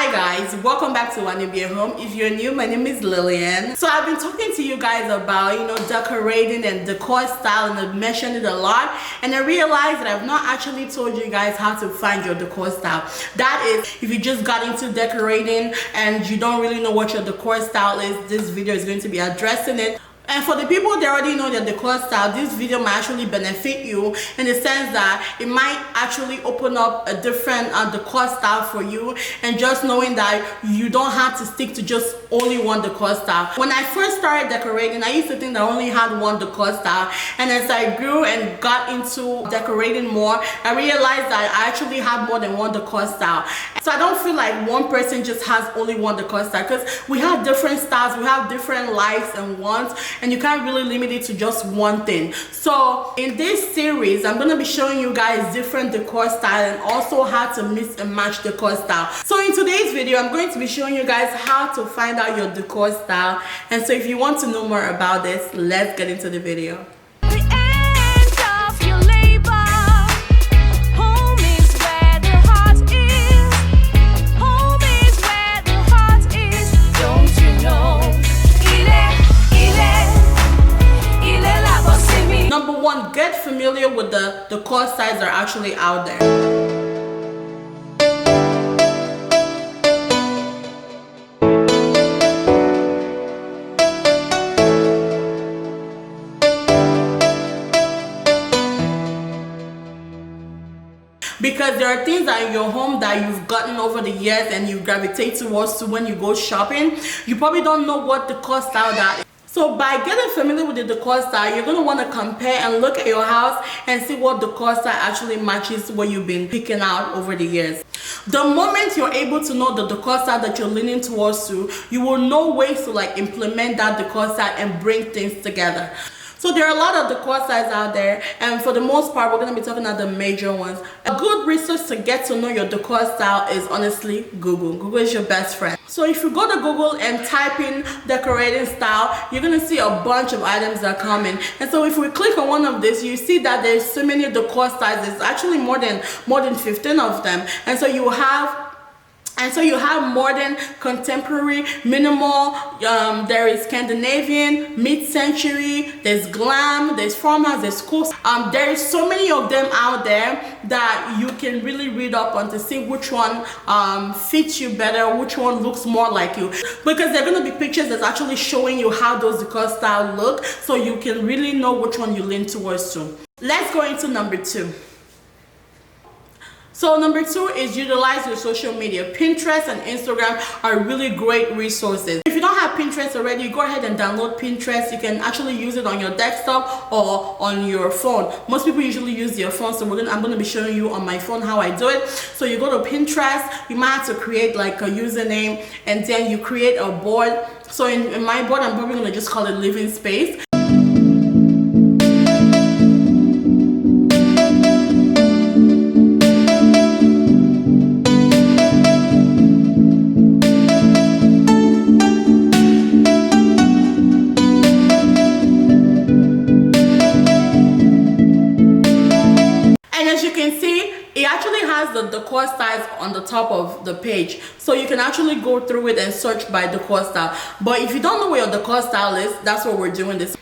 Hi guys, welcome back to Wannabe Home. If you're new, my name is Lillian. So I've been talking to you guys about decorating and decor style, and I've mentioned it a lot, and I realized that I've not actually told you guys how to find your decor style. That is, if you just got into decorating and you don't really know what your decor style is, this video is going to be addressing it. And for the people that already know their decor style, this video might actually benefit you in the sense that it might actually open up a different decor style for you, and just knowing that you don't have to stick to just only one decor style. When I first started decorating, I used to think that I only had one decor style, and as I grew and got into decorating more, I realized that I actually had more than one decor style. So I don't feel like one person just has only one decor style, because we have different styles, we have different likes and wants, and you can't really limit it to just one thing. So in this series, I'm going to be showing you guys different decor style and also how to mix and match decor style. So in today's video, I'm going to be showing you guys how to find out your decor style. And so if you want to know more about this, let's get into the video. Number one, get familiar with the decor styles that are actually out there. Because there are things that in your home that you've gotten over the years and you gravitate towards when you go shopping. You probably don't know what decor style that is. So by getting familiar with the decor style, you're going to want to compare and look at your house and see what decor style actually matches what you've been picking out over the years. The moment you're able to know the decor style that you're leaning towards you will know ways to implement that decor style and bring things together. So there are a lot of decor styles out there, and for the most part, we're going to be talking about the major ones. A good resource to get to know your decor style is honestly Google. Google is your best friend. So if you go to Google and type in decorating style, you're going to see a bunch of items that come in. And so if we click on one of these, you see that there's so many decor styles. There's actually more than 15 of them. And so you have modern, contemporary, minimal, there is Scandinavian, mid-century, there's glam, there's farmhouse, there's cool. There is so many of them out there that you can really read up on to see which one fits you better, which one looks more like you. Because there are going to be pictures that's actually showing you how those decor styles look, so you can really know which one you lean towards to. Let's go into number two. So number two is utilize your social media. Pinterest and Instagram are really great resources. If you don't have Pinterest already, go ahead and download Pinterest. You can actually use it on your desktop or on your phone. Most people usually use their phone, so I'm going to be showing you on my phone how I do it. So you go to Pinterest, you might have to create a username, and then you create a board. So in my board, I'm probably going to just call it living space. The decor styles on the top of the page, so you can actually go through it and search by decor style. But if you don't know what your decor style is, that's what we're doing this.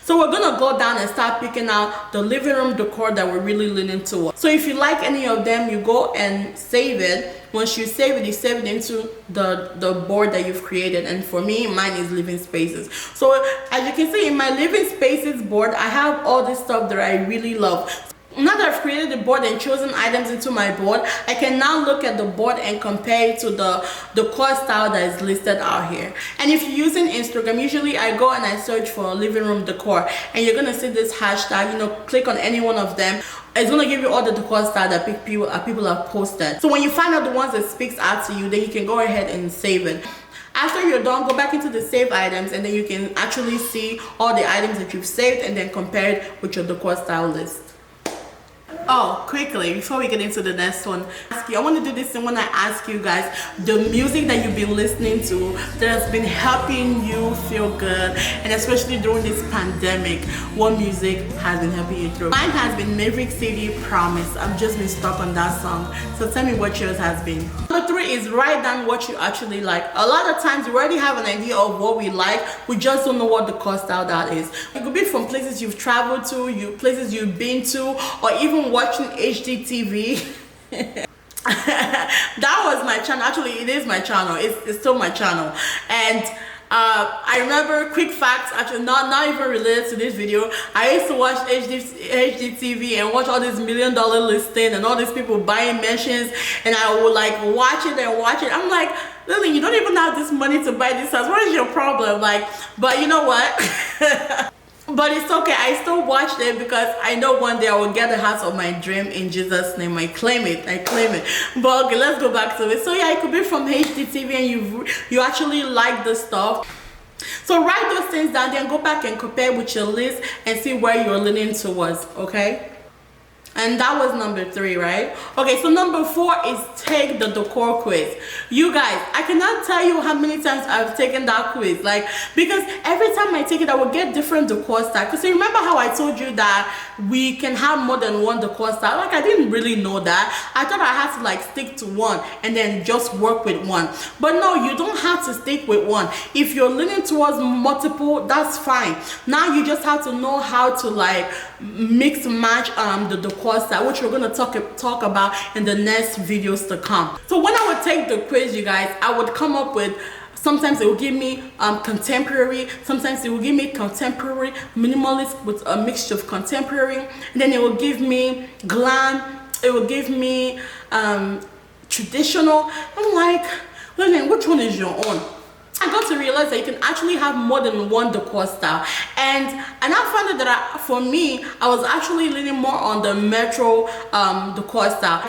So we're gonna go down and start picking out the living room decor that we're really leaning towards. So if you like any of them, you go and save it. Once you save it, you save it into the board that you've created. And for me, mine is living spaces. So as you can see, in my living spaces board, I have all this stuff that I really love. Now that I've created the board and chosen items into my board, I can now look at the board and compare it to the decor style that is listed out here. And if you're using Instagram, usually I go and I search for living room decor, and you're gonna see this hashtag. Click on any one of them. It's gonna give you all the decor style that people have posted. So when you find out the ones that speaks out to you, then you can go ahead and save it. After you're done, go back into the save items, and then you can actually see all the items that you've saved and then compare it with your decor style list. Oh, quickly, before we get into the next one, I want to do this thing when I ask you guys the music that you've been listening to that has been helping you feel good, and especially during this pandemic, what music has been helping you through. Mine has been Maverick City, Promise. I've just been stuck on that song. So tell me what yours has been. Number 3 is write down what you actually like. A lot of times we already have an idea of what we like, we just don't know what the core style that is. It could be from places you've traveled to, places you've been to, or even watching HGTV. That was my channel. Actually, it is my channel. It's still my channel. And I remember, quick facts, actually not even related to this video, I used to watch HGTV and watch all these $1 million listings and all these people buying mansions, and I would like watch it and watch it. I'm like, Lily, you don't even have this money to buy this house. What is your problem? Like, but you know what? But it's okay, I still watched it because I know one day I will get the house of my dream in Jesus' name. I claim it. But okay, let's go back to it. So yeah, it could be from HGTV and you actually like the stuff. So write those things down, then go back and compare with your list and see where you're leaning towards, okay? And that was number 3, right? Okay, so number 4 is take the decor quiz. You guys, I cannot tell you how many times I've taken that quiz. Like, because every time I take it, I will get different decor style. Because you remember how I told you that we can have more than one decor style? Like, I didn't really know that. I thought I had to like stick to one and then just work with one. But no, you don't have to stick with one. If you're leaning towards multiple, that's fine. Now you just have to know how to like mix match the decor style, which we're going to talk about in the next videos to come. So when I would take the quiz, you guys, I would come up with, sometimes it will give me contemporary, sometimes it will give me contemporary minimalist with a mixture of contemporary, and then it will give me glam, it will give me traditional. I'm like, Lillian, which one is your own? I got to realize that you can actually have more than one decor style, and I found out that for me, I was actually leaning more on the Metro decor style.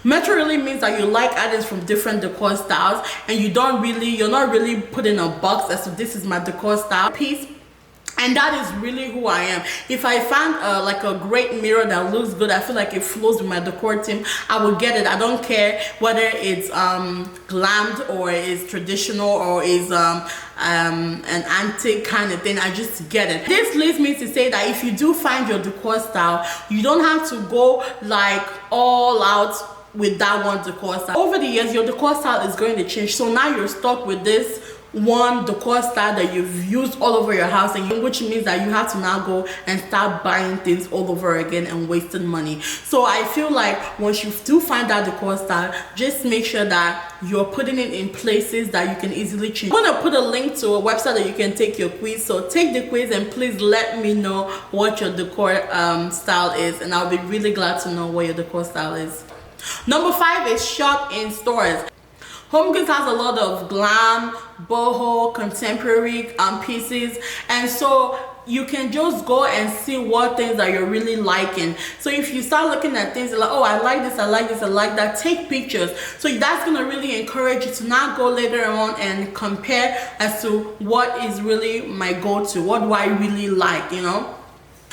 Metro really means that you like items from different decor styles, and you're not really put in a box as to this is my decor style piece. And that is really who I am. If I find like a great mirror that looks good, I feel like it flows with my decor team, I will get it. I don't care whether it's glammed or is traditional or is an antique kind of thing. I just get it. This leads me to say that if you do find your decor style, you don't have to go like all out with that one decor style. Over the years, your decor style is going to change. So now you're stuck with this one decor style that you've used all over your house, and which means that you have to now go and start buying things all over again and wasting money. So I feel like once you do find that decor style, just make sure that you're putting it in places that you can easily change. I'm gonna put a link to a website that you can take your quiz. So take the quiz and please let me know what your decor style is, and I'll be really glad to know what your decor style is. Number 5 is shop in stores. HomeGoods has a lot of glam, boho, contemporary pieces, and so you can just go and see what things that you're really liking. So if you start looking at things like, oh, I like this, I like this, I like that, take pictures. So that's going to really encourage you to not go later on and compare as to what is really my go-to, what do I really like, you know.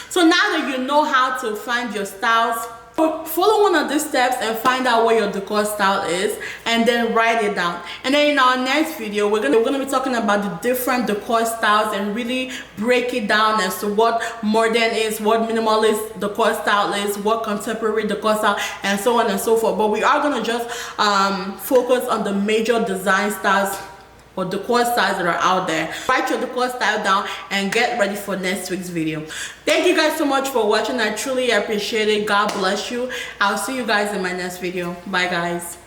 So now that you know how to find your styles, follow one of these steps and find out what your decor style is, and then write it down. And then in our next video, we're gonna be talking about the different decor styles and really break it down as to what modern is, what minimalist decor style is, what contemporary decor style, and so on and so forth. But we are gonna just focus on the major design styles or decor styles that are out there. Write your decor style down and get ready for next week's video. Thank you guys so much for watching. I truly appreciate it. God bless you. I'll see you guys in my next video. Bye guys.